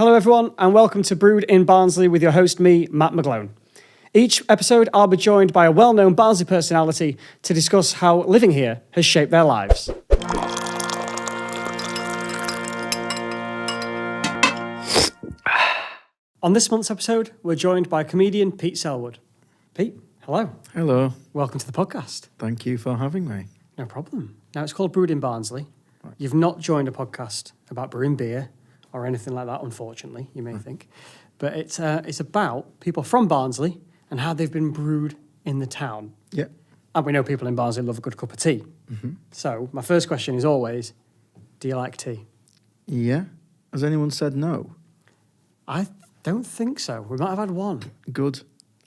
Hello everyone and welcome to Brewed in Barnsley with your host me, Matt McGlone. Each episode I'll be joined by a well-known Barnsley personality to discuss how living here has shaped their lives. On this month's episode, we're joined by comedian Pete Selwood. Pete, hello. Hello. Welcome to the podcast. Thank you for having me. No problem. Now, it's called Brewed in Barnsley. Right. You've not joined a podcast about brewing beer or anything like that, unfortunately, you may think. But it's about people from Barnsley and how they've been brewed in the town. Yeah. And we know people in Barnsley love a good cup of tea. Mm-hmm. So my first question is always, do you like tea? Yeah. Has anyone said no? I don't think so. We might have had one. Good.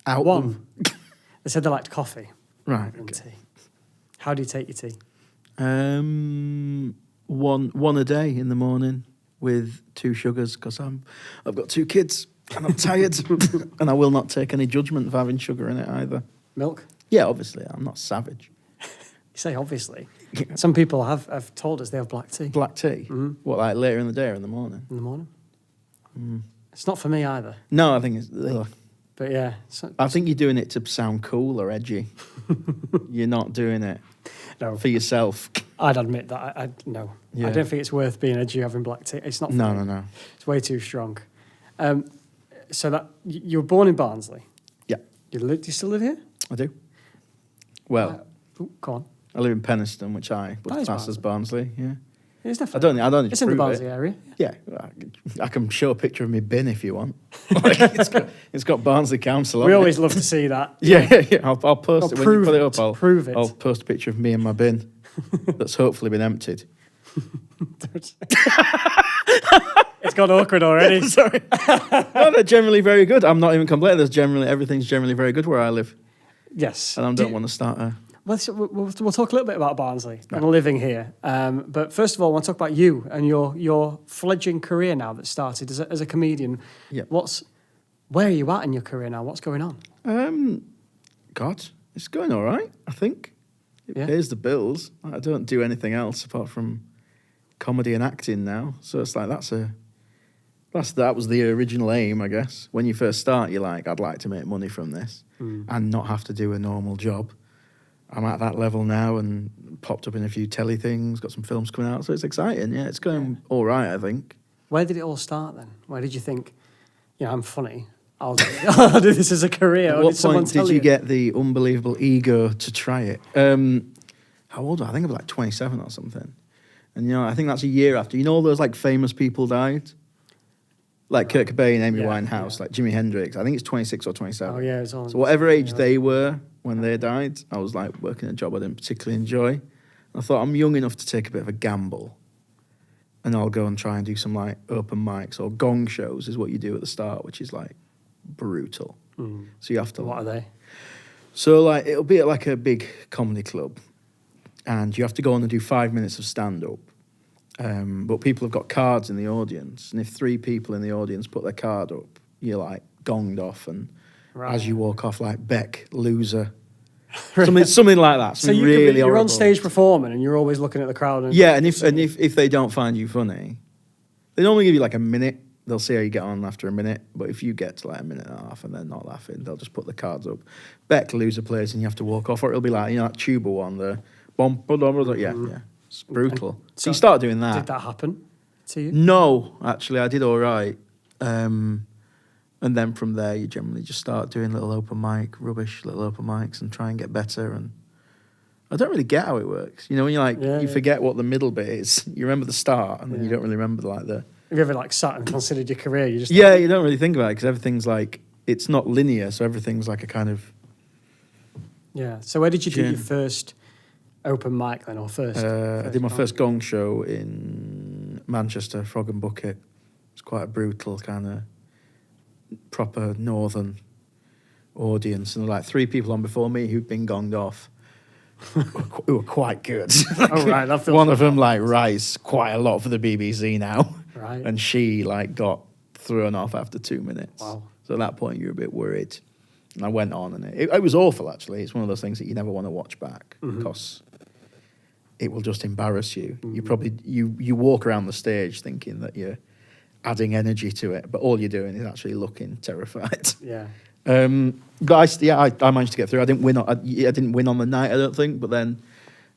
Out one. They said they liked coffee. Right. Okay. Tea. How do you take your tea? One a day in the morning with 2 sugars because I've got 2 kids and I'm tired and I will not take any judgment for having sugar in it either. Milk? Yeah, obviously. I'm not savage. You say obviously. Some people have told us they have black tea. Black tea? Mm-hmm. What, like later in the day or in the morning? In the morning. It's not for me either. No, I think it's... Ugh. But yeah. I think you're doing it to sound cool or edgy. You're not doing it for yourself. I'd admit that. No. Yeah. I don't think it's worth being edgy having black tea. It's not for me. No. It's way too strong. So that you were born in Barnsley? Yeah. Do you still live here? I do. Well... go on. I live in Penistone, which I would class as Barnsley, yeah. It's definitely. I don't need it's to in the prove Barnsley area. Yeah, I can show a picture of my bin if you want. It's got Barnsley Council on it. We always love to see that. Yeah. I'll post it when you put it up. I'll post a picture of me and my bin that's hopefully been emptied. It's got awkward already. Sorry. No, they're generally very good. I'm not even complaining. Everything's generally very good where I live. Yes. And I don't want to start a... We'll talk a little bit about Barnsley and living here. But first of all, I want to talk about you and your fledgling career now that started as a comedian. Yeah. Where are you at in your career now? What's going on? God, it's going all right, I think. It pays the bills. I don't do anything else apart from comedy and acting now. So it's like that was the original aim, I guess. When you first start, you're like, I'd like to make money from this and not have to do a normal job. I'm at that level now and popped up in a few telly things, got some films coming out, so it's exciting. Yeah, it's going all right, I think. Where did it all start then? Where did you think, I'm funny, I'll do this as a career? At what point did you get the unbelievable ego to try it? How old was I? I think I was like 27 or something. And, I think that's a year after. You know all those, like, famous people died? Like Kurt Cobain, Amy Winehouse, like Jimi Hendrix. I think it's 26 or 27. Oh, yeah. It's all so whatever age they were when they died, I was like working a job I didn't particularly enjoy. And I thought, I'm young enough to take a bit of a gamble. And I'll go and try and do some like open mics or gong shows is what you do at the start, which is like brutal. So you have to... What are they? So like it'll be at like a big comedy club. And you have to go on and do 5 minutes of stand-up. But people have got cards in the audience, and if 3 people in the audience put their card up, you're like gonged off, and as you walk off, like Beck, loser, something like that. So you're on stage performing, and you're always looking at the crowd. And if they don't find you funny, they normally give you like a minute. They'll see how you get on after a minute. But if you get to like a minute and a half and they're not laughing, they'll just put the cards up. Beck, loser plays, and you have to walk off, or it'll be like that tuba one, the bom, yeah. It's brutal. So you start doing that. Did that happen to you? No, actually, I did all right. And then from there, you generally just start doing little open mics and try and get better. And I don't really get how it works. When you forget what the middle bit is. You remember the start, and then you don't really remember like the... Have you ever sat and considered your career? You don't really think about it because everything's like... It's not linear, so everything's like a kind of... Yeah. So where did you do your first... open mic then, or first? I did my first gong show in Manchester, Frog and Bucket. It's quite a brutal kind of proper northern audience, and there were like 3 people on before me who'd been gonged off, who were quite good. Oh right, that feels one of them like writes quite a lot for the BBC now, right? And she like got thrown off after 2 minutes. Wow. So at that point you're a bit worried. And I went on, and it was awful actually. It's one of those things that you never want to watch back because it will just embarrass you. You probably you walk around the stage thinking that you're adding energy to it, but all you're doing is actually looking terrified. Yeah. But I managed to get through. I didn't win. I didn't win on the night, I don't think. But then,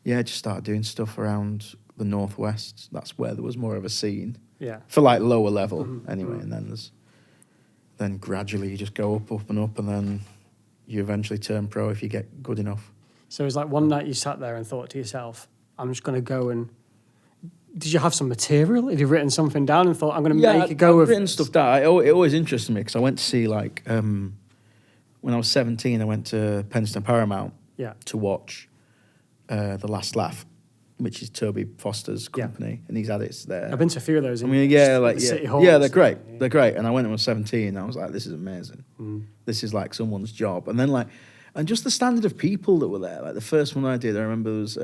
yeah, just started doing stuff around the northwest. That's where there was more of a scene. Yeah. For like lower level, anyway. And then gradually you just go up, and up, and then you eventually turn pro if you get good enough. So it was like one night you sat there and thought to yourself, I'm just going to go and... Did you have some material? Had you written something down and thought, I'm going to make a go of... I've written stuff down. It always interested me because I went to see, like, when I was 17, I went to Penistone Paramount to watch The Last Laugh, which is Toby Foster's company, and he's had it there. I've been to a few of those. City halls. Yeah, they're great. Yeah. They're great. And I went when I was 17, and I was like, this is amazing. This is like someone's job. And then and just the standard of people that were there. Like the first one I did, I remember was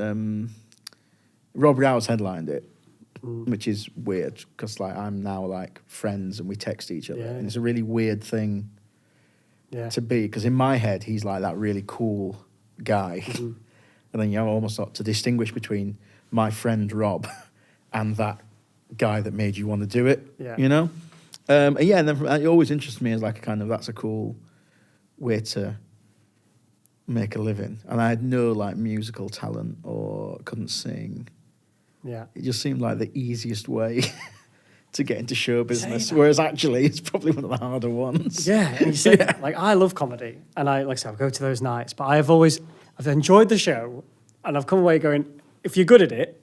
Rob Rouse headlined it, which is weird because like I'm now like friends and we text each other, and it's a really weird thing to be because in my head he's like that really cool guy, and then you almost got to distinguish between my friend Rob and that guy that made you want to do it, you know. And then it always interested me as like a kind of that's a cool way to make a living, and I had no like musical talent or couldn't sing. Yeah, it just seemed like the easiest way to get into show business, whereas actually it's probably one of the harder ones. Yeah, and you say that, like I love comedy, and I go to those nights, but I've enjoyed the show, and I've come away going, if you're good at it,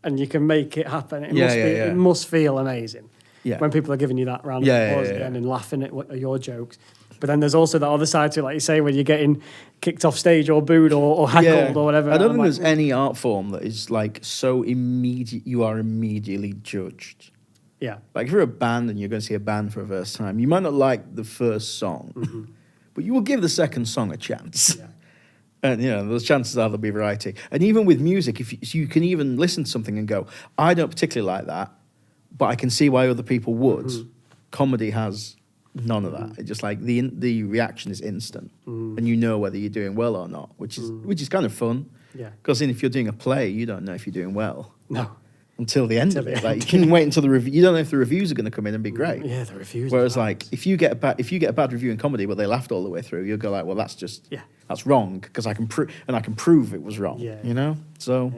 and you can make it happen, it must feel amazing. Yeah. When people are giving you that round of applause again and laughing at your jokes. But then there's also that other side to it, like you say, when you're getting kicked off stage or booed or heckled or whatever. I don't think there's any art form that is like so immediate, you are immediately judged. Yeah. Like if you're a band and you're going to see a band for the first time, you might not like the first song, but you will give the second song a chance. Yeah. And, you know, those chances are there'll be variety. And even with music, if you can even listen to something and go, I don't particularly like that, but I can see why other people would. Comedy has none of that. It's just like the reaction is instant, and you know whether you're doing well or not, which is kind of fun. Yeah. Because if you're doing a play, you don't know if you're doing well. No. Until the end of it, like you can wait until the review. You don't know if the reviews are going to come in and be great. Yeah, the reviews. Whereas, like, if you get a bad review in comedy, but they laughed all the way through, you'll go like, well, that's just that's wrong because I can prove it was wrong. Yeah. You know. So,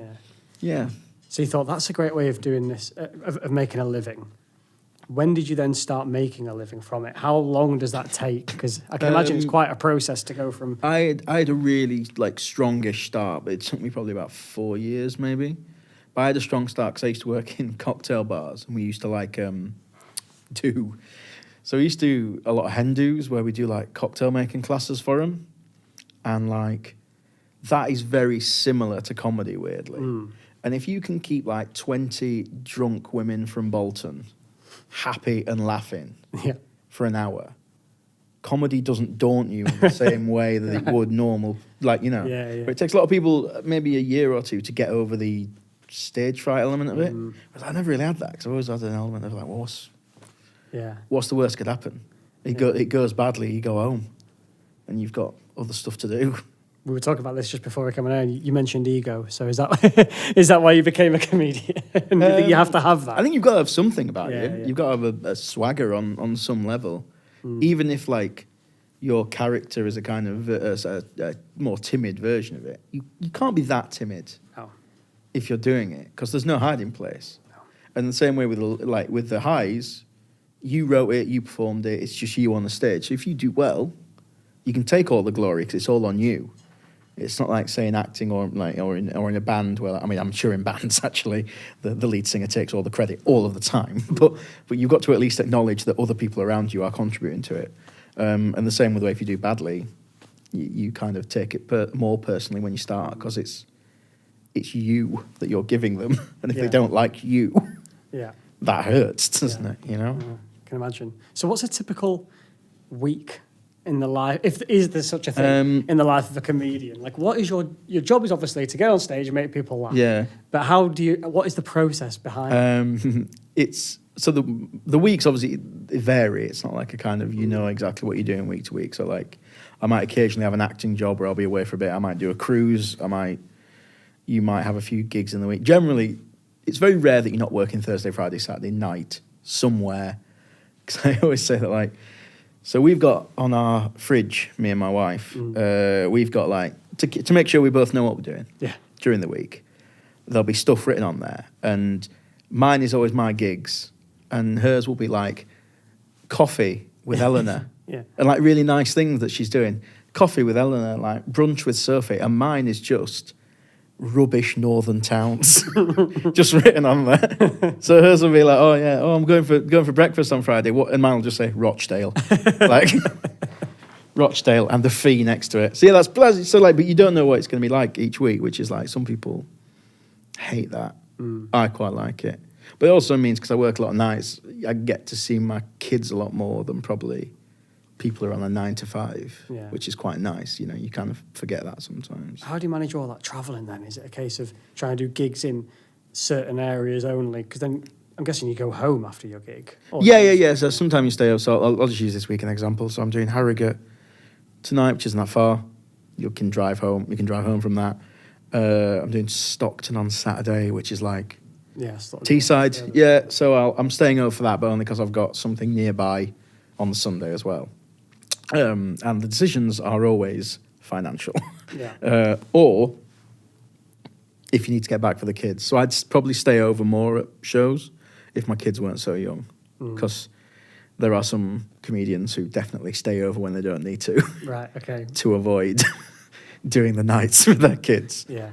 yeah. So you thought that's a great way of doing this, of making a living. When did you then start making a living from it? How long does that take? Because I can imagine it's quite a process to go from. I had a really like strongish start, but it took me probably about 4 years maybe. But I had a strong start because I used to work in cocktail bars, and we used to like do. So we used to do a lot of hen do's where we do like cocktail making classes for them, and like that is very similar to comedy, weirdly. And if you can keep like 20 drunk women from Bolton happy and laughing for an hour, comedy doesn't daunt you in the same way that it would normal, like, you know. But it takes a lot of people maybe a year or two to get over the stage fright element of it. But I never really had that because I always had an element of like, well, what's the worst could happen? It goes badly, you go home, and you've got other stuff to do. We were talking about this just before we came on. You mentioned ego. So is that why you became a comedian? And do you think you have to have that? I think you've got to have something about you. Yeah. You've got to have a swagger on some level, even if like your character is a kind of a more timid version of it. You can't be that timid if you're doing it because there's no hiding place. No. And the same way with the highs, you wrote it, you performed it. It's just you on the stage. So if you do well, you can take all the glory because it's all on you. It's not like, say, in acting or in a band where, I mean, I'm sure in bands, actually, the lead singer takes all the credit all of the time. But you've got to at least acknowledge that other people around you are contributing to it. And the same with the way if you do badly, you kind of take it more personally when you start because it's you that you're giving them. And if they don't like you, that hurts, doesn't it? You know? I can imagine. So what's a typical week in the life, is there such a thing in the life of a comedian? Like, what is your job is obviously to get on stage and make people laugh. Yeah. But what is the process behind it's so the weeks obviously vary. It's not like a kind of exactly what you're doing week to week. So like I might occasionally have an acting job where I'll be away for a bit. I might do a cruise. You might have a few gigs in the week. Generally, it's very rare that you're not working Thursday, Friday, Saturday night somewhere because I always say that, like, so we've got on our fridge, me and my wife, we've got like, to make sure we both know what we're doing during the week, there'll be stuff written on there. And mine is always my gigs, and hers will be like coffee with Eleanor. And like really nice things that she's doing. Coffee with Eleanor, like brunch with Sophie. And mine is just rubbish northern towns just written on there. So hers will be like, oh yeah, I'm going for breakfast on Friday. What? And mine will just say Rochdale. Like Rochdale and the fee next to it. So yeah, that's pleasant. So like, but you don't know what it's going to be like each week, which is like, some people hate that. I quite like it. But it also means, because I work a lot of nights, I get to see my kids a lot more than probably people are on a 9 to 5, which is quite nice. You know, you kind of forget that sometimes. How do you manage all that travelling then? Is it a case of trying to do gigs in certain areas only? Because then I'm guessing you go home after your gig. Yeah. So sometimes you stay up. So I'll just use this week an example. So I'm doing Harrogate tonight, which isn't that far. You can drive home. You can drive home from that. I'm doing Stockton on Saturday, which is like Teesside. Yeah, so I'm staying over for that, but only because I've got something nearby on the Sunday as well. And the decisions are always financial. Or if you need to get back for the kids. So I'd probably stay over more at shows if my kids weren't so young, because there are some comedians who definitely stay over when they don't need to. Right, okay. To avoid doing the nights with their kids. But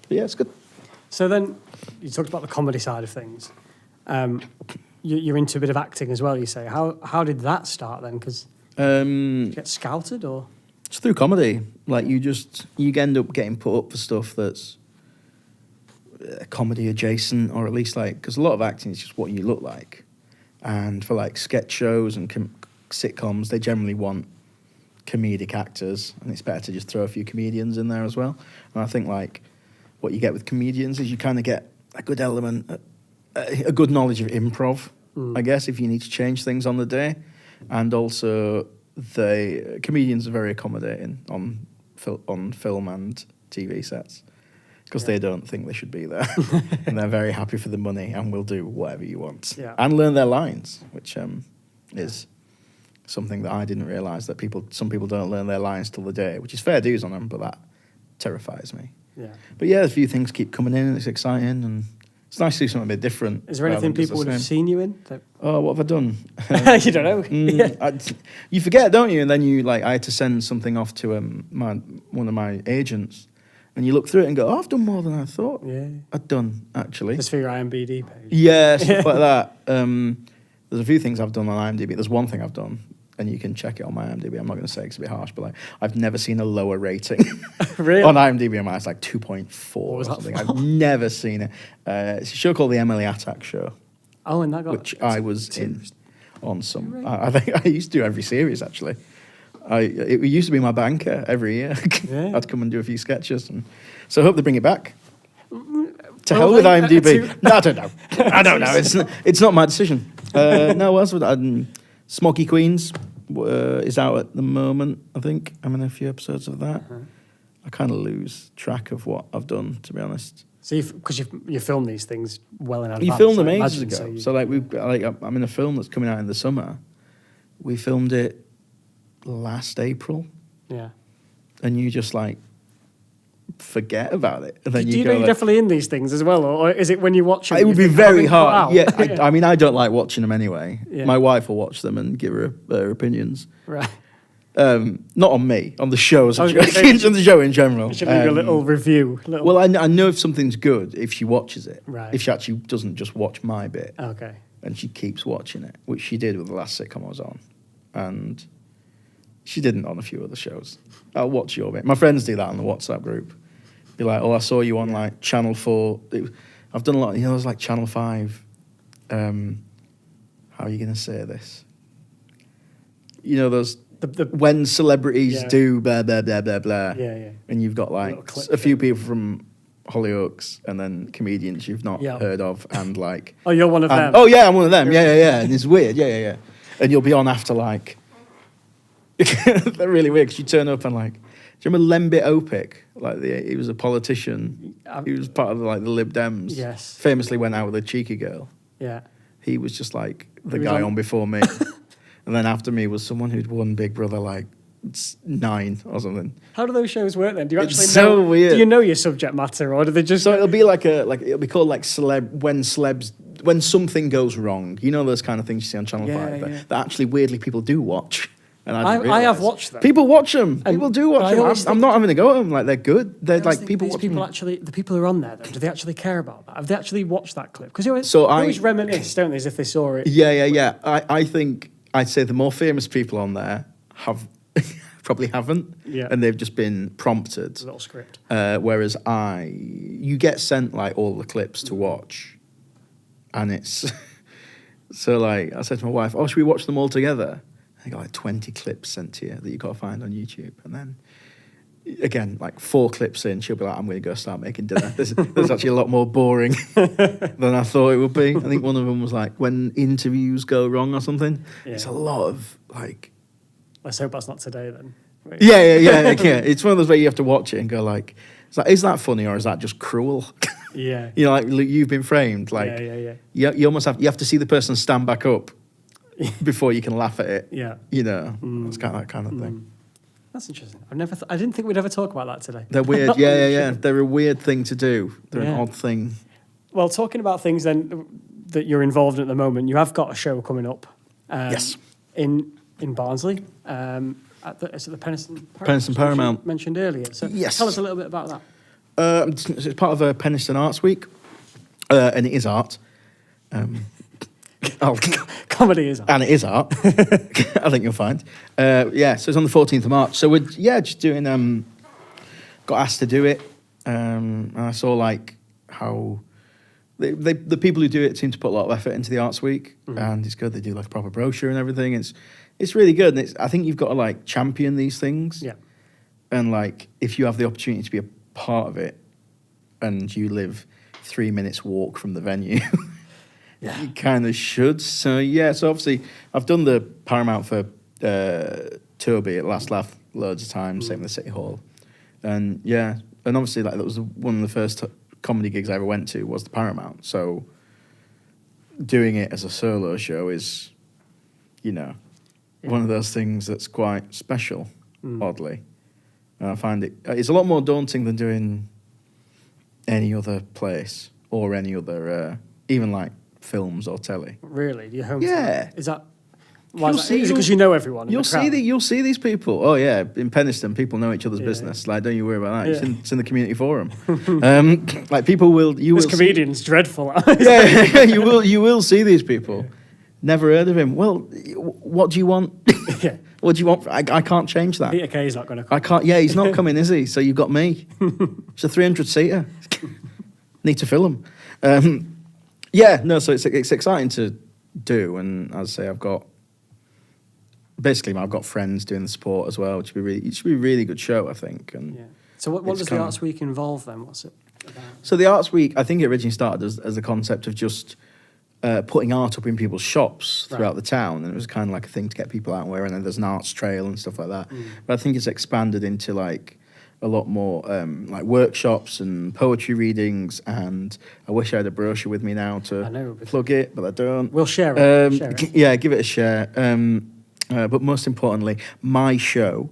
yeah, it's good. So then you talked about the comedy side of things. You're into a bit of acting as well, you say. How did that start then? Because did you get scouted or? It's through comedy. Like you end up getting put up for stuff that's comedy adjacent, or at least like, because a lot of acting is just what you look like. And for like sketch shows and sitcoms, they generally want comedic actors, and it's better to just throw a few comedians in there as well. And I think like what you get with comedians is you kind of get a good element, a good knowledge of improv, I guess, if you need to change things on the day. And also the comedians are very accommodating on film and TV sets, because they don't think they should be there. And they're very happy for the money and will do whatever you want. And learn their lines, which is something that I didn't realise, that some people don't learn their lines till the day, which is fair dues on them, but that terrifies me. But yeah, a few things keep coming in, and it's exciting, and it's nice to see something a bit different. Is there anything people would have seen you in? Oh, what have I done? You don't know. You forget, don't you? And then I had to send something off to one of my agents, and you look through it and go, oh, I've done more than I thought I'd done, actually. Just for your IMDb page. Yeah, stuff like that. There's a few things I've done on IMDb. There's one thing I've done, and you can check it on my IMDb. I'm not going to say it's a bit harsh, but like, I've never seen a lower rating really? On IMDb. It's like 2.4 or something. I've never seen it. It's a show called The Emily Attack Show. Oh, and that got... Which I was in on some... I think I used to do every series, actually. It used to be my banker every year. I'd come and do a few sketches. So I hope they bring it back. To hell with IMDb. No, I don't know. I don't know. It's not my decision. No, what else would I... Smoky Queens is out at the moment, I think. I'm in a few episodes of that. I kind of lose track of what I've done, to be honest. So, because you film these things well in advance. You filmed them ages ago. So I'm in a film that's coming out in the summer. We filmed it last April. Yeah. And you just like forget about it. And then do you know you're definitely in these things as well, or is it when you watch it? It would be very hard. Yeah, I mean, I don't like watching them anyway. My wife will watch them and give her opinions. Right. Not on me, on the show on the show in general. Should leave a little review. Well, I know if something's good if she watches it. Right. If she actually doesn't just watch my bit. Okay. And she keeps watching it, which she did with the last sitcom I was on, and she didn't on a few other shows. I'll watch your bit. My friends do that on the WhatsApp group. Be like, oh, I saw you on like Channel 4. I've done a lot. There's like Channel 5. How are you going to say this? Those when celebrities do blah blah blah blah blah. And you've got like a few people from Hollyoaks, and then comedians you've not heard of, and like. Oh, you're one of them. Oh yeah, I'm one of them. Yeah. And it's weird. Yeah. And you'll be on after like. They're really weird, because you turn up and like. Do you remember Lembit Opik? Like he was a politician. He was part of like the Lib Dems. Yes. Famously went out with a cheeky girl. Yeah. he was just like the He was guy on- on before me. And then after me was someone who'd won Big Brother like 9 or something. How do those shows work then? Do you It's actually so know? weird. Do you know your subject matter, or do they just? So it'll be like it'll be called like when something goes wrong. You know those kind of things you see on Channel 5 that actually weirdly people do watch. And I have watched them. People watch them. And People do watch them. I'm not having a go at them. Like they're good. They're like people. These people actually, the people who are on there, though, do they actually care about that? Have they actually watched that clip? Because they always reminisce, don't they, as if they saw it. Yeah. I think I'd say the more famous people on there have probably haven't, and they've just been prompted. A little script. Whereas you get sent like all the clips to watch, and it's so like I said to my wife, "Oh, should we watch them all together?" I got like 20 clips sent to you that you got to find on YouTube, and then again, like 4 clips in, she'll be like, "I'm going to go start making dinner." This is actually a lot more boring than I thought it would be. I think one of them was like when interviews go wrong or something. Yeah. It's a lot of like. Let's hope that's not today then. Wait. Yeah. It's one of those where you have to watch it and go like, is that funny or is that just cruel? Yeah. You know, like you've been framed. Like, yeah. You almost have to see the person stand back up before you can laugh at it. Yeah. You know, it's kind of that kind of thing. That's interesting. I didn't think we'd ever talk about that today. They're weird. Yeah. They're a weird thing to do. They're an odd thing. Well, talking about things then that you're involved in at the moment, you have got a show coming up. Yes. In Barnsley. It's at the Penistone Paramount. You mentioned earlier. So yes. Tell us a little bit about that. It's part of a Penistone Arts Week, and it is art. Comedy is art. And it is art. I think you'll find. So it's on the 14th of March. So we're just doing. Got asked to do it, and I saw like how the people who do it seem to put a lot of effort into the Arts Week, and it's good. They do like a proper brochure and everything. It's really good, and I think you've got to like champion these things. Yeah. And like if you have the opportunity to be a part of it, and you live 3 minutes walk from the venue. Yeah. You kind of should. So obviously I've done the Paramount for Toby at Last Laugh loads of times, same with the City Hall. And obviously like that was one of the first comedy gigs I ever went to was the Paramount. So doing it as a solo show is, one of those things that's quite special, oddly. And I find it's a lot more daunting than doing any other place or any other, even like films or telly. Really? Your home? Yeah. Is that? Why is it because you know everyone? You'll see these people. Oh yeah, in Penistone, people know each other's business. Like, don't you worry about that. Yeah. It's in the community forum. Like people will. This comedian's dreadful. You will see these people. Yeah. Never heard of him. Well, what do you want? Yeah. What do you want? I can't change that. Peter Kay's not going to come. I can't. Yeah, he's not coming, is he? So you've got me. It's a 300-seater. Need to fill him. So it's exciting to do, and as I say, I've got friends doing the support as well, which should be a really good show, I think. And So what does the Arts Week involve then? What's it about? So the Arts Week, I think it originally started as a concept of just putting art up in people's shops throughout the town, and it was kind of like a thing to get people out and wear, and then there's an arts trail and stuff like that. But I think it's expanded into like a lot more like workshops and poetry readings, and I wish I had a brochure with me now to plug it, but I don't. We'll share it. Yeah, give it a share. But most importantly, my show.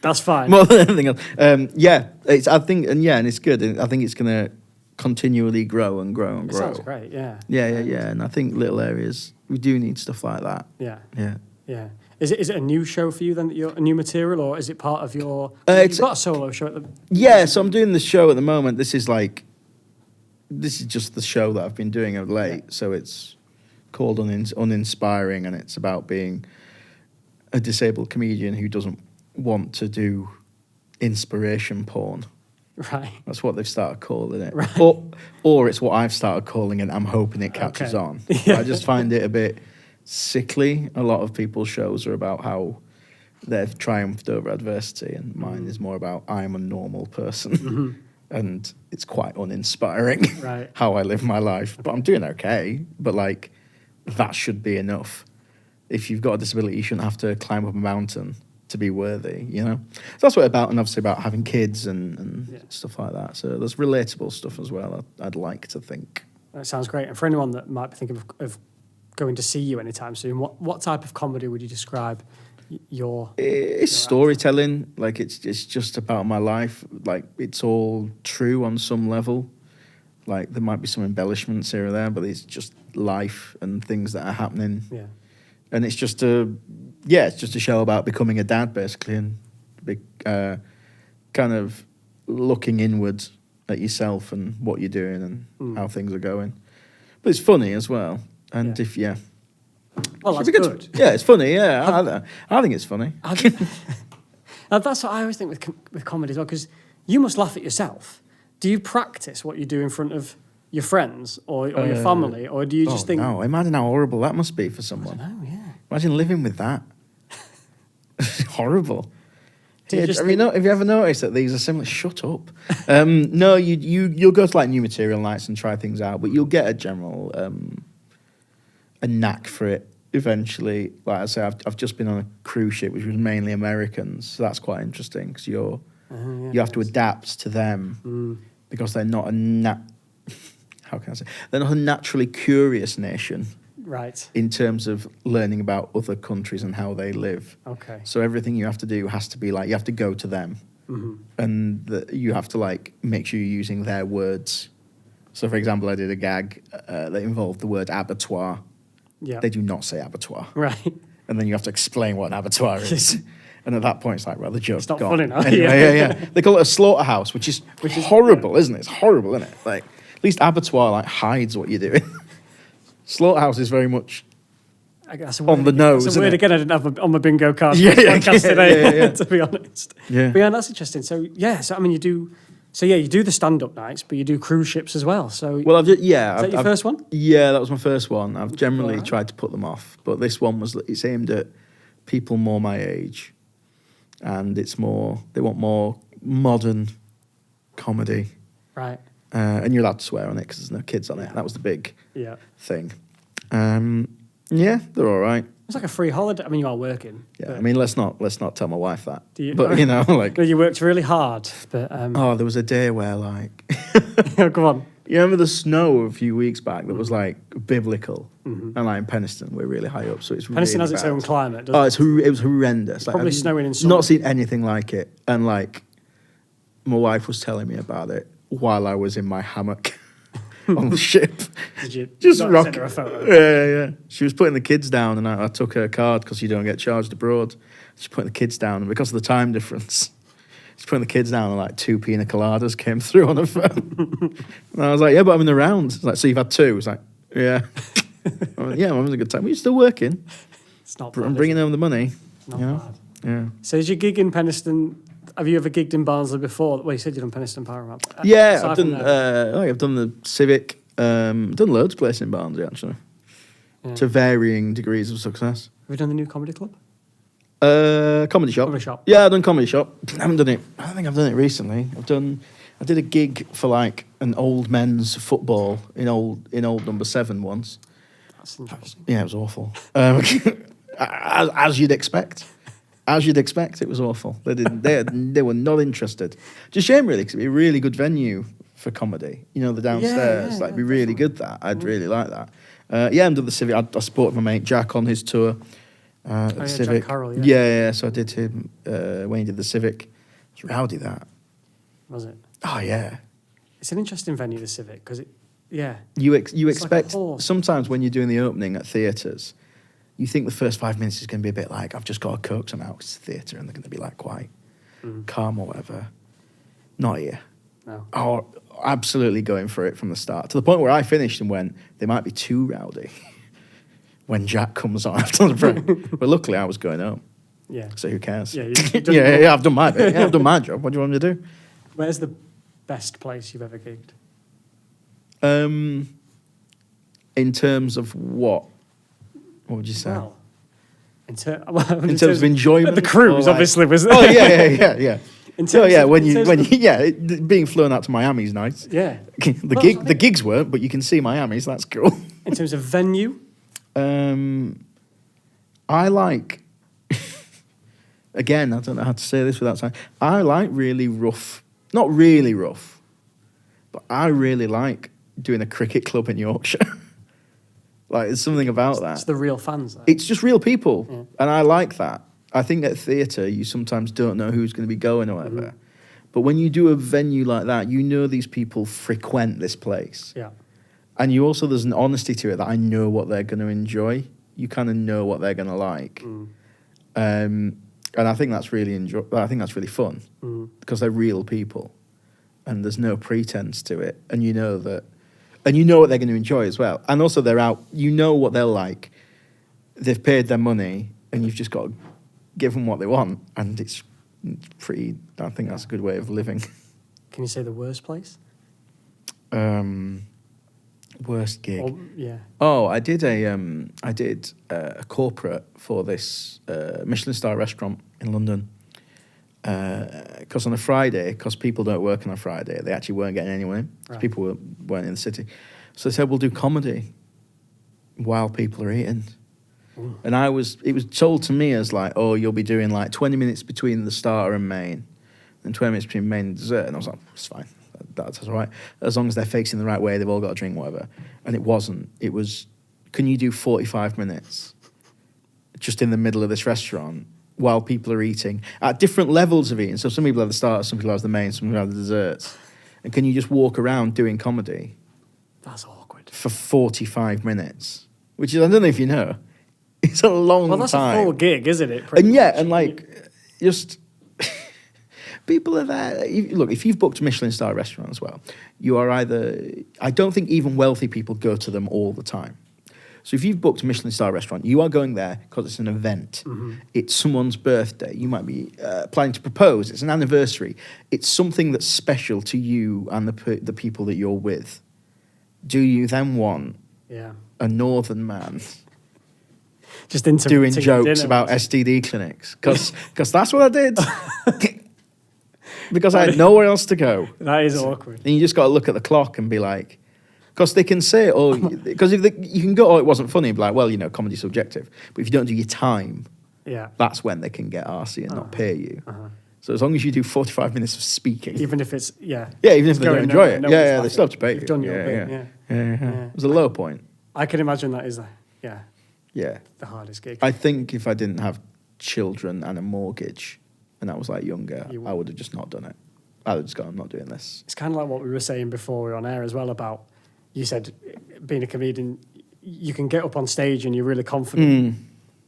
That's fine. More than anything else. And it's good. I think it's going to continually grow and grow and grow. Sounds great, yeah. Yeah. And I think little areas, we do need stuff like that. Yeah. Is it a new show for you then? A new material, or is it part of your? You've got a solo show at the. Yeah, so I'm doing the show at the moment. This is just the show that I've been doing of late. Yeah. So it's called Uninspiring, and it's about being a disabled comedian who doesn't want to do inspiration porn. Right. That's what they've started calling it. Right. Or it's what I've started calling it. I'm hoping it catches on. Yeah. I just find it a bit sickly. A lot of people's shows are about how they've triumphed over adversity, and mine is more about I'm a normal person. And it's quite uninspiring how I live my life. But I'm doing okay. But like, that should be enough. If you've got a disability, you shouldn't have to climb up a mountain to be worthy, So that's what it's about, and obviously about having kids and stuff like that. So there's relatable stuff as well, I'd like to think. That sounds great. And for anyone that might be thinking of going to see you anytime soon, what type of comedy would you describe your? It's storytelling. Like it's just about my life. Like it's all true on some level. Like there might be some embellishments here or there, but it's just life and things that are happening. Yeah. And it's just it's just a show about becoming a dad, basically, and kind of looking inwards at yourself and what you're doing and how things are going. But it's funny as well. And well, that's good. Yeah, it's funny. Yeah, I think it's funny. That's what I always think with comedy as well, because you must laugh at yourself. Do you practice what you do in front of your friends or your family, or do you just think? No, imagine how horrible that must be for someone. I don't know, yeah. Imagine living with that. Horrible. Have you ever noticed that these are similar? Shut up. No, you'll go to like new material nights and try things out, but you'll get a general a knack for it eventually. Like I say, I've just been on a cruise ship which was mainly Americans, so that's quite interesting because you have to adapt to them because they're not how can I say? They're not a naturally curious nation. Right. In terms of learning about other countries and how they live. Okay. So everything you have to do has to be like, you have to go to them. And you have to like make sure you're using their words. So for example, I did a gag that involved the word abattoir. Yeah. They do not say abattoir. Right. And then you have to explain what an abattoir is. And at that point, it's like, well, the joke's not gone. funny now. Anyway, yeah. They call it a slaughterhouse, which is horrible, isn't it? It's horrible, isn't it? Like, at least abattoir like hides what you're doing. Slaughterhouse is very much on the nose. That's a word again I didn't have on my bingo card. Yeah, to be honest. Yeah. But yeah, that's interesting. So I mean, you do the stand-up nights, but you do cruise ships as well. So well, is that your first one? Yeah, that was my first one. I've generally tried to put them off, but this one it's aimed at people more my age, and they want more modern comedy. Right. And you're allowed to swear on it because there's no kids on it. That was the big thing. They're all right. It's like a free holiday. I mean, you are working. Yeah, I mean, let's not tell my wife that. Do you? But like, no, you worked really hard. But there was a day where like, come on. You remember the snow a few weeks back that was like biblical, and like in Penistone we're really high up, so it's Penistone really has its bad. own climate. Doesn't It was horrendous. Like, probably snowing in summer. Not seen anything like it, and like, my wife was telling me about it while I was in my hammock on the ship. Did you just not rock? send her a photo? Yeah. She was putting the kids down, and I took her card because you don't get charged abroad. She's putting the kids down, and because of the time difference, she's putting the kids down, and like 2 pina coladas came through on her phone. And I was like, yeah, but I'm in the round. It's like, so you've had 2? It's like, yeah. I went, yeah, I'm having a good time. Well, you're still working. It's not bad. I'm bringing home the money. Not bad. Yeah. So did you gig in Penistone? Have you ever gigged in Barnsley before? Well, you said you've done Penistone Paramount. Yeah, I've done the Civic. Done loads of places in Barnsley, actually. Yeah. To varying degrees of success. Have you done the new comedy club? Comedy Shop. Comedy Shop. Yeah, I've done Comedy Shop. I haven't done it. I don't think I've done it recently. I did a gig for like an old men's football in old number 7 once. That's interesting. Yeah, it was awful. As you'd expect. As you'd expect, it was awful. They were not interested. It's a shame, really, because it'd be a really good venue for comedy. You know, the downstairs, it'd be really good. That I'd really like that. I've done the Civic. I supported my mate Jack on his tour. At Civic. Jack Carroll, yeah. So I did him when he did the Civic. It's rowdy, that. Was it? Oh yeah. It's an interesting venue, the Civic, because you expect like sometimes when you're doing the opening at theatres, you think the first 5 minutes is going to be a bit like, I've just got to coax them out because it's theatre and they're going to be like quite calm or whatever. Not here. No. Oh, absolutely going for it from the start. To the point where I finished and went, they might be too rowdy when Jack comes on after the break. But luckily I was going home. Yeah. So who cares? Yeah, I've done my bit. Yeah, I've done my job. What do you want me to do? Where's the best place you've ever gigged? In terms of what? What would you say? Well, in terms of enjoyment, the cruise obviously was. Oh yeah. Being flown out to Miami is nice. Yeah. The gigs weren't, but you can see Miami, so that's cool. In terms of venue, I like. Again, I don't know how to say this without saying. I like really rough, not really rough, but I really like doing a cricket club in Yorkshire. Like, there's something about that. It's the real fans, though. It's just real people, and I like that. I think at theatre, you sometimes don't know who's going to be going or whatever. Mm-hmm. But when you do a venue like that, you know these people frequent this place. Yeah. And you also, there's an honesty to it that I know what they're going to enjoy. You kind of know what they're going to like. And I think that's really fun because they're real people and there's no pretense to it. And you know that, and you know what they're going to enjoy as well. And also they're out, you know what they'll like. They've paid their money and you've just got to give them what they want. And it's pretty, I think that's a good way of living. Can you say the worst place? Worst gig. Or, yeah. Oh, I did a corporate for this Michelin star restaurant in London. Because on a Friday, because people don't work on a Friday, they actually weren't getting anyone in. Right. People weren't in the city, so they said we'll do comedy while people are eating. Ooh. And it was told to me as like, oh, you'll be doing like 20 minutes between the starter and main, and 20 minutes between main and dessert. And I was like, it's fine. That's all right. As long as they're facing the right way, they've all got a drink, whatever. And it wasn't. It was, can you do 45 minutes just in the middle of this restaurant while people are eating at different levels of eating? So some people have the starters, some people have the main, some people have the desserts. And can you just walk around doing comedy? That's awkward. For 45 minutes, which is, I don't know if you know, it's a long time. Well, that's a full gig, isn't it? And yeah, and like, just... People are there. Look, if you've booked a Michelin star restaurant as well, you are either... I don't think even wealthy people go to them all the time. So if you've booked a Michelin star restaurant, you are going there because it's an event. Mm-hmm. It's someone's birthday. You might be planning to propose. It's an anniversary. It's something that's special to you and the people that you're with. Do you then want a northern man just doing jokes about STD clinics? Because that's what I did. Because I had nowhere else to go. That is awkward. And you just got to look at the clock and be like, because they can say, oh, because you can go, oh, it wasn't funny, be like, well, comedy's subjective. But if you don't do your time, that's when they can get arsey and not pay you. So as long as you do 45 minutes of speaking. Even if it's, even if they don't enjoy it. They still have to pay you. You've done your bit, It was a low point. I can imagine that is, the hardest gig. I think if I didn't have children and a mortgage, and I was like younger, I would have just not done it. I would have just gone, I'm not doing this. It's kind of like what we were saying before we were on air as well about, you said being a comedian, you can get up on stage and you're really confident,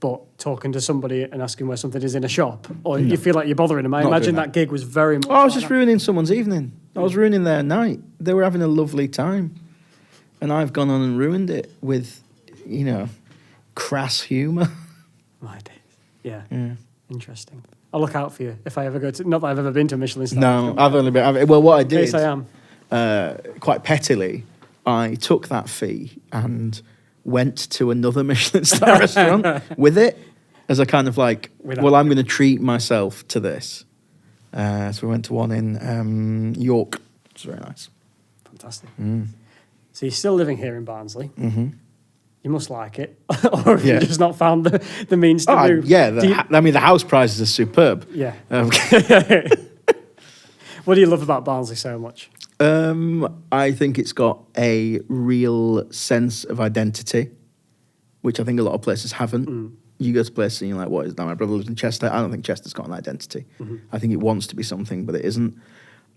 but talking to somebody and asking where something is in a shop, or you feel like you're bothering them. I imagine that gig was very much I was just ruining someone's evening. I was ruining their night. They were having a lovely time. And I've gone on and ruined it with, crass humour. My days. Yeah. Interesting. I'll look out for you if I ever go to... Not that I've ever been to a Michelin star. No, I've only been... Well, what I did... In case I am. Quite pettily, I took that fee and went to another Michelin star restaurant with it as a kind of like, I'm going to treat myself to this. So we went to one in York. It's very nice. Fantastic. So you're still living here in Barnsley. Mm-hmm. You must like it. Or have you just not found the means to move? Yeah, the house prices are superb. Yeah. What do you love about Barnsley so much? I think it's got a real sense of identity, which I think a lot of places haven't. You go to places and you're like, what is that? My brother lives in Chester. I don't think Chester's got an identity. I think it wants to be something, but it isn't.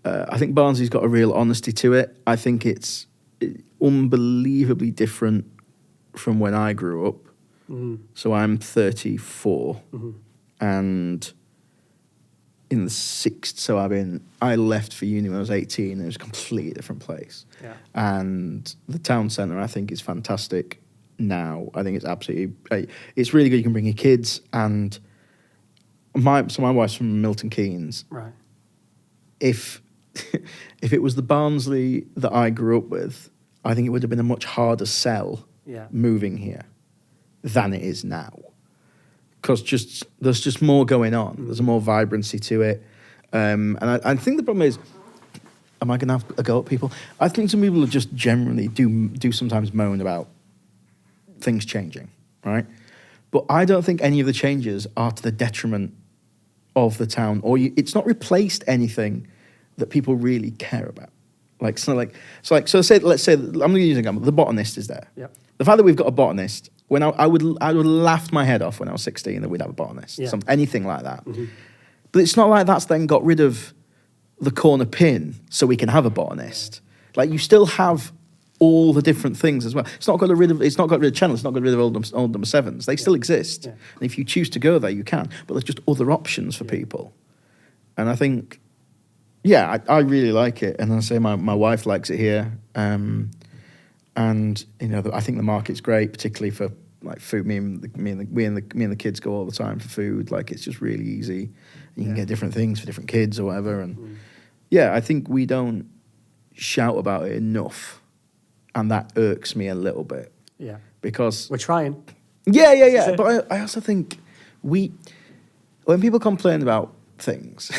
I think Barnsley's got a real honesty to it. I think it's unbelievably different from when I grew up. So I'm 34, and in the sixth, so I left for uni when I was 18, and it was a completely different place. Yeah. And the town centre, I think, is fantastic now. I think it's absolutely, it's really good. You can bring your kids, and my wife's from Milton Keynes. Right. If it was the Barnsley that I grew up with, I think it would have been a much harder sell moving here than it is now. Because there's just more going on. There's more vibrancy to it. And I think the problem is, am I going to have a go at people? I think some people just generally do sometimes moan about things changing, right? But I don't think any of the changes are to the detriment of the town. It's not replaced anything that people really care about. So let's say I'm going to use an example. The botanist is there. Yep. The fact that we've got a botanist, when I would laughed my head off when I was 16 that we'd have a botanist, anything like that. Mm-hmm. But it's not like that's then got rid of the corner pin so we can have a botanist. Like you still have all the different things as well. It's not got rid of channels. It's not got rid of old number sevens. They still exist, and if you choose to go there, you can. But there's just other options for people, and I think, I really like it. And I say my wife likes it here, and I think the market's great, particularly for like food. Me and the kids go all the time for food. Like it's just really easy. You can get different things for different kids or whatever, and I think we don't shout about it enough. And that irks me a little bit. Yeah. Because we're trying. Yeah. But I also think when people complain about things,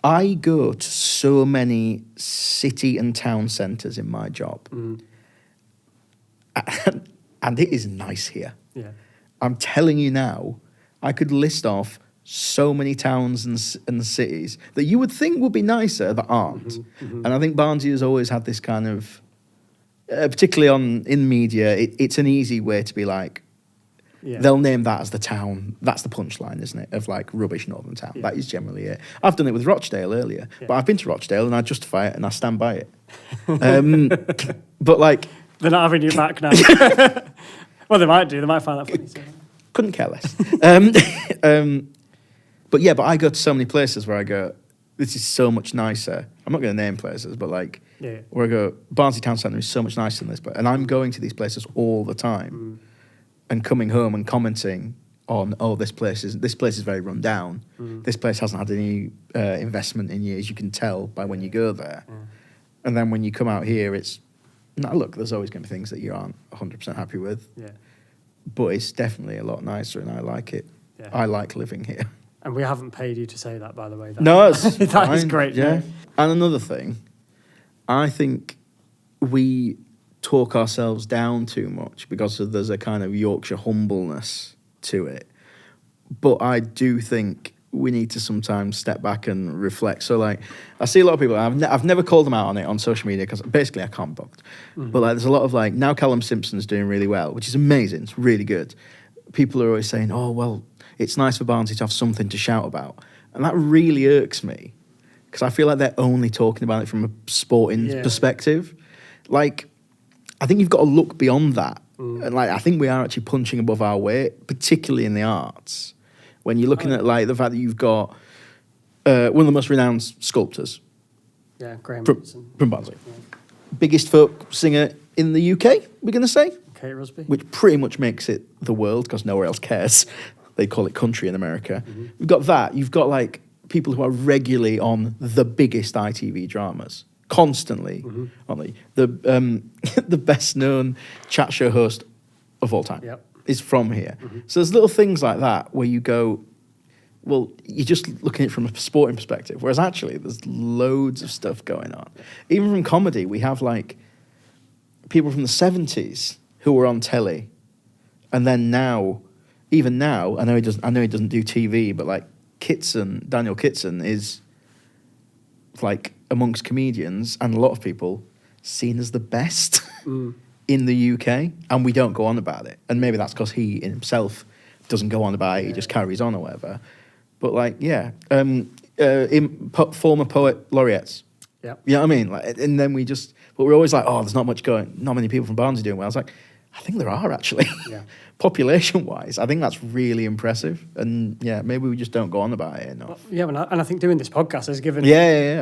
I go to so many city and town centres in my job. Mm. And it is nice here. Yeah. I'm telling you now, I could list off so many towns and cities that you would think would be nicer that aren't. Mm-hmm, mm-hmm. And I think Barnsley has always had this kind of... particularly in media, it's an easy way to be like, they'll name that as the town. That's the punchline, isn't it? Of like rubbish northern town. Yeah. That is generally it. I've done it with Rochdale earlier, but I've been to Rochdale and I justify it and I stand by it. But like, they're not having you back now. Well, they might do. They might find that funny. So. Couldn't care less. But I go to so many places where I go, this is so much nicer. I'm not going to name places, but like. Yeah. Where I go, Barnsley Town Centre is so much nicer than this place. And I'm going to these places all the time and coming home and commenting on, this place is very run down. This place hasn't had any investment in years. You can tell by when you go there. And then when you come out here, there's always going to be things that you aren't 100% happy with. Yeah. But it's definitely a lot nicer and I like it. Yeah. I like living here. And we haven't paid you to say that, by the way. No, it's that is great. Yeah. And another thing, I think we talk ourselves down too much because there's a kind of Yorkshire humbleness to it. But I do think we need to sometimes step back and reflect. So, like, I see a lot of people, I've never called them out on it on social media because basically I can't bother. Mm-hmm. But like, there's a lot of like, now Callum Simpson's doing really well, which is amazing. It's really good. People are always saying, it's nice for Barnsley to have something to shout about. And that really irks me. Because I feel like they're only talking about it from a sporting perspective. Like, I think you've got to look beyond that. And like, I think we are actually punching above our weight, particularly in the arts. When you're looking at like the fact that you've got one of the most renowned sculptors. Yeah, Graham from Barnsley. Yeah. Biggest folk singer in the UK, we're going to say. Kate Rusby. Which pretty much makes it the world because nowhere else cares. They call it country in America. Mm-hmm. You've got that. You've got like people who are regularly on the biggest ITV dramas, constantly, aren't they? The best known chat show host of all time is from here. Mm-hmm. So there's little things like that where you go, well, you're just looking at it from a sporting perspective, whereas actually there's loads of stuff going on. Even from comedy, we have like people from the 70s who were on telly, and then even now, I know he doesn't do TV, but like Daniel Kitson is like amongst comedians and a lot of people seen as the best in the UK, and we don't go on about it. And maybe that's because he in himself doesn't go on about it, he just carries on or whatever. But like, former poet laureates. Yeah. You know what I mean? Like, and then but we're always like, there's not many people from Barnsley doing well. I was like, I think there are actually. Yeah. Population-wise, I think that's really impressive. And maybe we just don't go on about it enough. Well, and I think doing this podcast has given,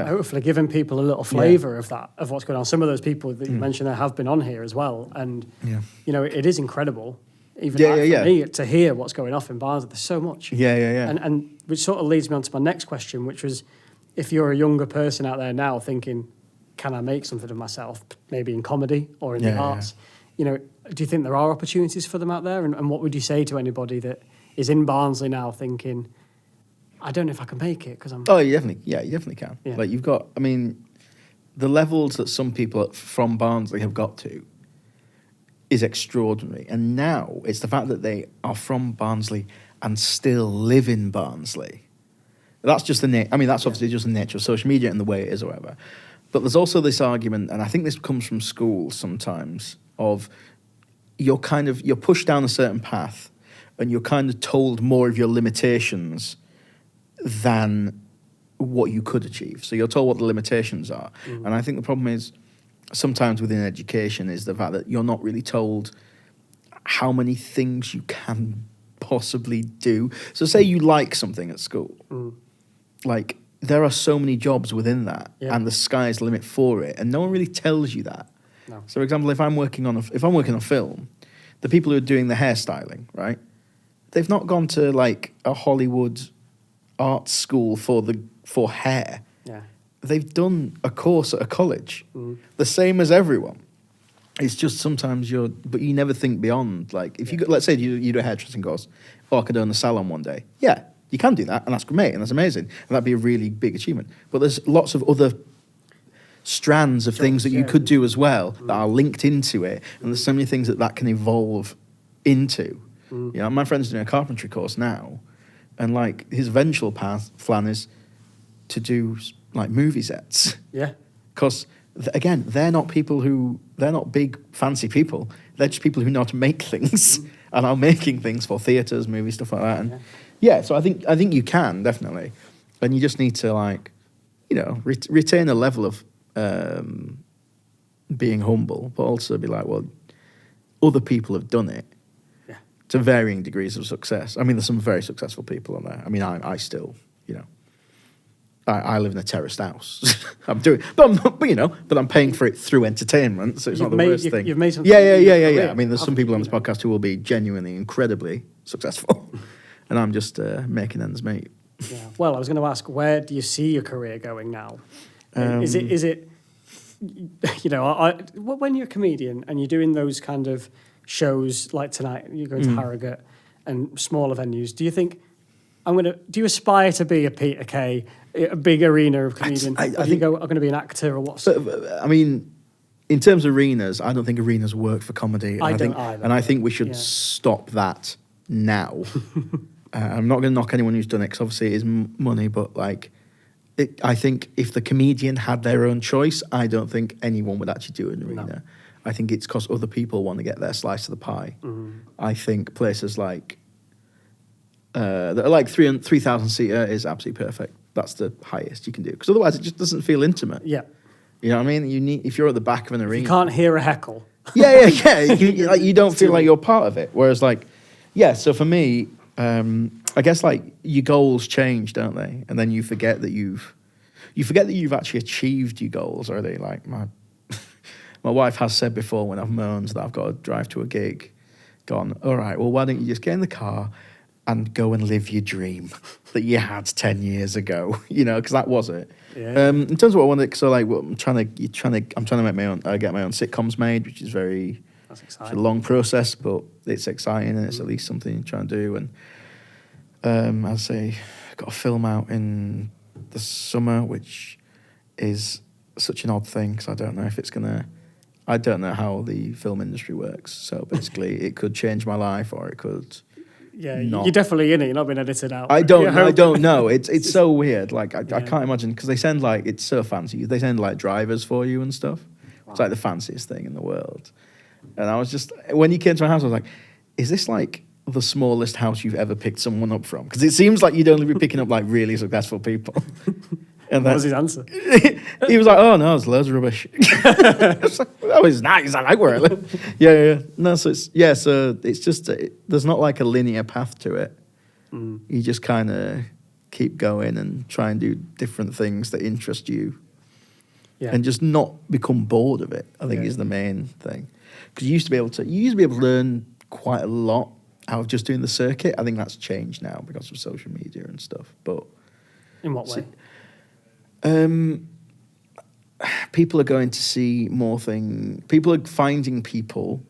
hopefully given people a little flavour of what's going on. Some of those people that you mentioned there have been on here as well. And, it is incredible, even for me, to hear what's going off in Barnsley. There's so much. And which sort of leads me on to my next question, which was, if you're a younger person out there now thinking, can I make something of myself, maybe in comedy or in the arts? Do you think there are opportunities for them out there? And what would you say to anybody that is in Barnsley now thinking, I don't know if I can make it because I'm... Oh, you definitely can. Yeah. Like you've got, the levels that some people from Barnsley have got to is extraordinary. And now it's the fact that they are from Barnsley and still live in Barnsley. That's just that's obviously just the nature of social media and the way it is or whatever. But there's also this argument, and I think this comes from school sometimes, of you're pushed down a certain path and you're kind of told more of your limitations than what you could achieve. So you're told what the limitations are. And I think the problem is sometimes within education is the fact that you're not really told how many things you can possibly do. So say you like something at school, like there are so many jobs within that, and the sky's the limit for it, and no one really tells you that. No. So, for example, if I'm working on a film, the people who are doing the hairstyling, right? They've not gone to like a Hollywood art school for hair. Yeah. They've done a course at a college, the same as everyone. It's just sometimes but you never think beyond. Like if let's say you do a hairdressing course, I could own a salon one day. Yeah, you can do that, and that's great, and that's amazing, and that'd be a really big achievement. But there's lots of other strands of things that you could do as well that are linked into it, and there's so many things that can evolve into. You know, my friend's doing a carpentry course now, and like his eventual plan is to do like movie sets. Yeah. Because again, they're not big fancy people. They're just people who know how to make things and are making things for theatres, movies, stuff like that. And so I think you can definitely, and you just need to like, you know, retain a level of being humble, but also be like, well, other people have done it to varying degrees of success. I mean, there's some very successful people on there. I mean, I still, you know, I live in a terraced house. but I'm paying for it through entertainment, so it's not the worst thing. You've made some. Yeah. I mean, there's some people on this podcast who will be genuinely incredibly successful, and I'm just making ends meet. Yeah. Well, I was going to ask, where do you see your career going now? Is it, you know, when you're a comedian and you're doing those kind of shows like tonight, you're going to Harrogate and smaller venues, do you think, do you aspire to be a Peter Kay, a big arena of comedian? I think I'm going to be an actor or what? I mean, in terms of arenas, I don't think arenas work for comedy. I don't either. And I think we should stop that now. I'm not going to knock anyone who's done it, because obviously it is money, but like, I think if the comedian had their own choice, I don't think anyone would actually do an arena. No. I think it's because other people want to get their slice of the pie. I think places like that are like 3,000 seater is absolutely perfect. That's the highest you can do, because otherwise it just doesn't feel intimate. Yeah, you know what I mean. If you're at the back of an arena, you can't hear a heckle. Yeah. You don't feel like you're part of it. Whereas like, so for me, I guess like your goals change, don't they? And then you forget that you've actually achieved your goals already. Like my wife has said before when I've moaned that I've got to drive to a gig, gone, all right, well, why don't you just get in the car and go and live your dream that you had 10 years ago, you know, because that was it. Yeah. In terms of what I wanted, so like, I'm trying to make my own, get my own sitcoms made, which is that's exciting. It's a long process, but it's exciting, and it's at least something I'm trying to do. And I'd say I've got a film out in the summer, which is such an odd thing, because I don't know if it's I don't know how the film industry works. So basically, it could change my life, or it could. Yeah, you're definitely in it. You're not being edited out. I don't know. It's so weird. Like I can't imagine, because they send like, it's so fancy. They send like drivers for you and stuff. Wow. It's like the fanciest thing in the world. And I was just, when you came to my house, I was like, is this like the smallest house you've ever picked someone up from? Because it seems like you'd only be picking up like really successful people. And what was his answer? He was like, "Oh no, it's loads of rubbish." I was like, "That was nice. I like where I live." Yeah. No, so it's just there's not like a linear path to it. You just kind of keep going and try and do different things that interest you, and just not become bored of it. I think is the main thing, because you used to be able to learn quite a lot out of just doing the circuit. I think that's changed now because of social media and stuff. But in what way? People are going to see more things. People are finding people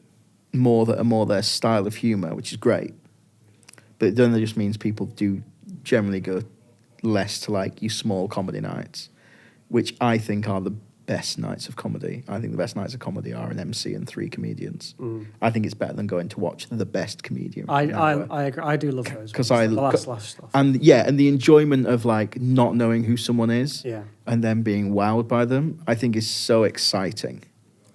more that are more their style of humour, which is great. But then that just means people do generally go less to like your small comedy nights, which I think are the best nights of comedy. I think the best nights of comedy are an MC and 3 comedians. I think it's better than going to watch the best comedian. I agree. I do love those. Because the last laugh stuff. And the enjoyment of like not knowing who someone is, Yeah. and then being wowed by them, I think is so exciting.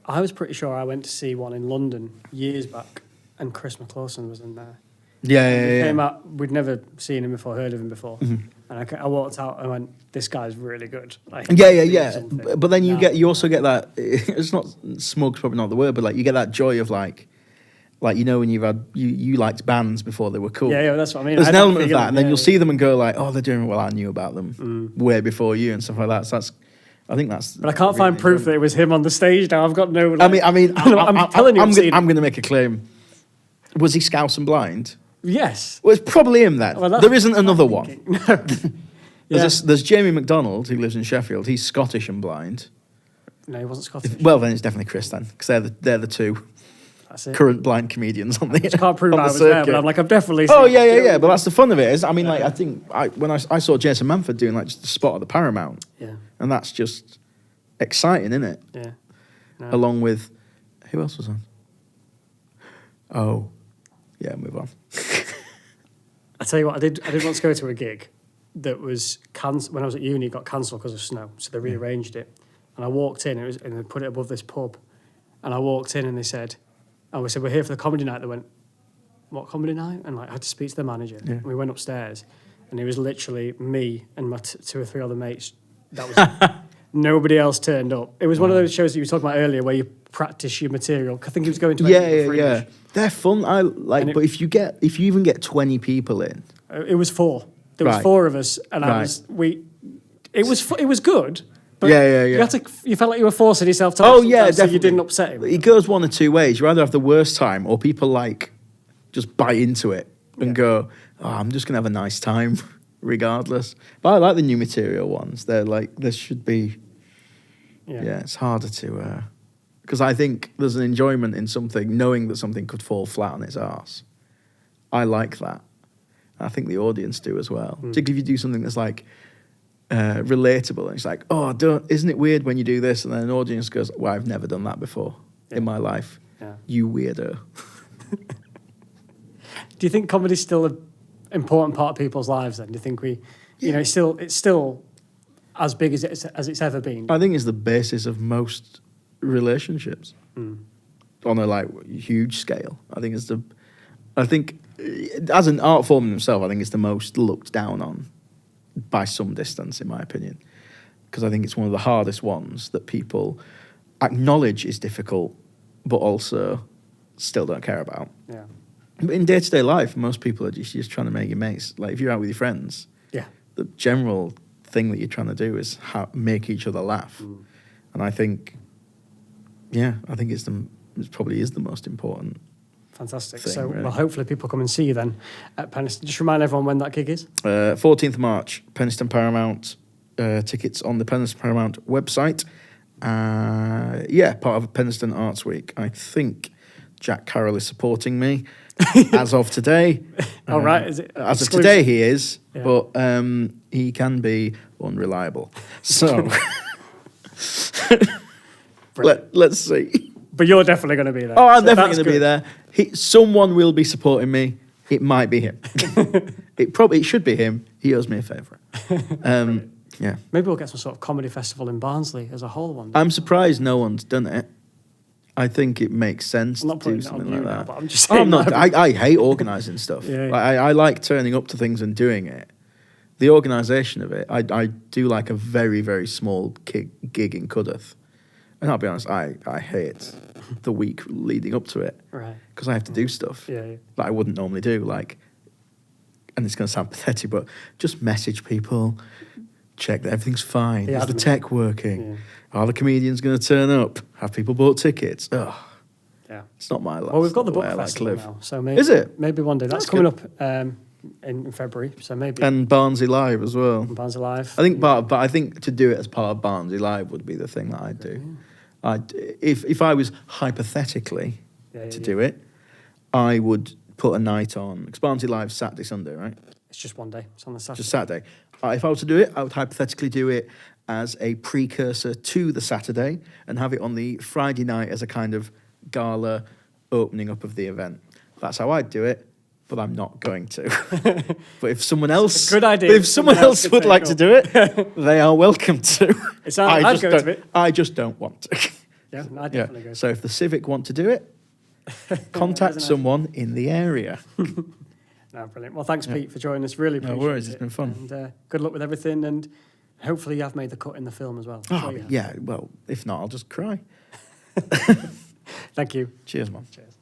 I was pretty sure I went to see one in London years back, and Chris McClawson was in there. Yeah. Came out. We'd never seen him before, heard of him before, and I walked out and went, "This guy's really good." Like, Yeah. But then you also get that. It's not smug's probably not the word, but like you get that joy of like you know when you've had you liked bands before they were cool. Yeah, that's what I mean. There's an element of that, and then you'll see them and go like, "Oh, they're doing well." I knew about them way before you and stuff like that. So I think that's. But I can't find proof that it was him on the stage now. I've got no. Like, I'm telling you, I'm going to make a claim. Was he Scouse and blind? Yes. Well, it's probably him then. Well, there isn't another one. No. There's Jamie McDonald, who lives in Sheffield. He's Scottish and blind. No, he wasn't Scottish. Well, then it's definitely Chris then, because they're the 2 current blind comedians on the. I can't prove I was circuit. there, but I'm like, I've definitely. Oh yeah. But that's the fun of it. Is I mean, like I think when I saw Jason Manford doing like just a spot at the Paramount. Yeah. And that's just exciting, isn't it? Yeah. No. Along with who else was on? Oh, yeah. Move on. I tell you what, I did once go to a gig that was when I was at uni. It got cancelled because of snow, so they rearranged it. And I walked in, and they put it above this pub. And I walked in, and they said, "Oh, we said we're here for the comedy night." They went, "What comedy night?" And like I had to speak to the manager. Yeah. And we went upstairs, and it was literally me and my 2 or 3 other mates. That was nobody else turned up. It was one of those shows that you were talking about earlier, where you practice your material. I think he was going to yeah. They're fun. I like, but if you even get 20 people in, it was 4. There was 4 of us, and It was good. But yeah. You felt like you were forcing yourself to. Definitely. So you didn't upset him. It goes one or two ways. You either have the worst time, or people like just bite into it and go, "Oh, I'm just gonna have a nice time, regardless." But I like the new material ones. They're like there should be. Yeah, it's harder to. Because I think there's an enjoyment in something, knowing that something could fall flat on its arse. I like that. I think the audience do as well. Particularly if you do something that's like relatable, and it's like, oh, isn't it weird when you do this? And then an audience goes, well, I've never done that before in my life. Yeah. You weirdo. Do you think comedy's still an important part of people's lives then? Do you think it's still as big as it's ever been? I think it's the basis of most relationships on a like huge scale. I think as an art form in itself, I think it's the most looked down on by some distance, in my opinion, because I think it's one of the hardest ones that people acknowledge is difficult, but also still don't care about. Yeah. But in day-to-day life, most people are just trying to make your mates. Like if you're out with your friends, the general thing that you're trying to do is make each other laugh. And I think it probably is the most important. Fantastic. Thing, So, really. well, hopefully people come and see you then at Penistone. Just remind everyone when that gig is. 14th March, Penistone Paramount. Tickets on the Penistone Paramount website. Part of Penistone Arts Week. I think Jack Carroll is supporting me as of today. All right. Is it as exclusive? of today, he is, but he can be unreliable. So let's see. But you're definitely going to be there. Oh, I'm definitely going to be there. Someone will be supporting me. It might be him. It should be him. He owes me a favour. Yeah. Maybe we'll get some sort of comedy festival in Barnsley as a whole one. I'm surprised no one's done it. I think it makes sense to do something like that. Now, but I'm just saying. I hate organising stuff. Yeah. I like turning up to things and doing it. The organisation of it, I do like a very, very small gig in Cudworth. And I'll be honest, I hate the week leading up to it. Right. Because I have to do stuff that I wouldn't normally do. Like, and it's going to sound pathetic, but just message people, check that everything's fine. Is the tech working? Yeah. Are the comedians going to turn up? Have people bought tickets? Ugh. Yeah. It's not my life. Well, we've got the book festival now. So maybe, is it? Maybe one day. That's coming up in February. So maybe. And Barnsley Live as well. And Barnsley Live. I think but I think to do it as part of Barnsley Live would be the thing that I'd do. If I was hypothetically to do it, I would put a night on. Because Barnsley Live Saturday, Sunday, right? It's just one day. It's on the Saturday. Just Saturday. If I were to do it, I would hypothetically do it as a precursor to the Saturday and have it on the Friday night as a kind of gala opening up of the event. That's how I'd do it, but I'm not going to. But if someone else, good idea. But if someone else would like to do it, they are welcome to. I'd go to it. I just don't want to. Yeah, I'd definitely go. So if the Civic want to do it, contact someone in the area. No, brilliant. Well, thanks, Pete, for joining us. Really appreciate it. No worries, it's been fun. And good luck with everything, and hopefully you have made the cut in the film as well. Oh, yeah, well, if not, I'll just cry. Thank you. Cheers, man. Cheers.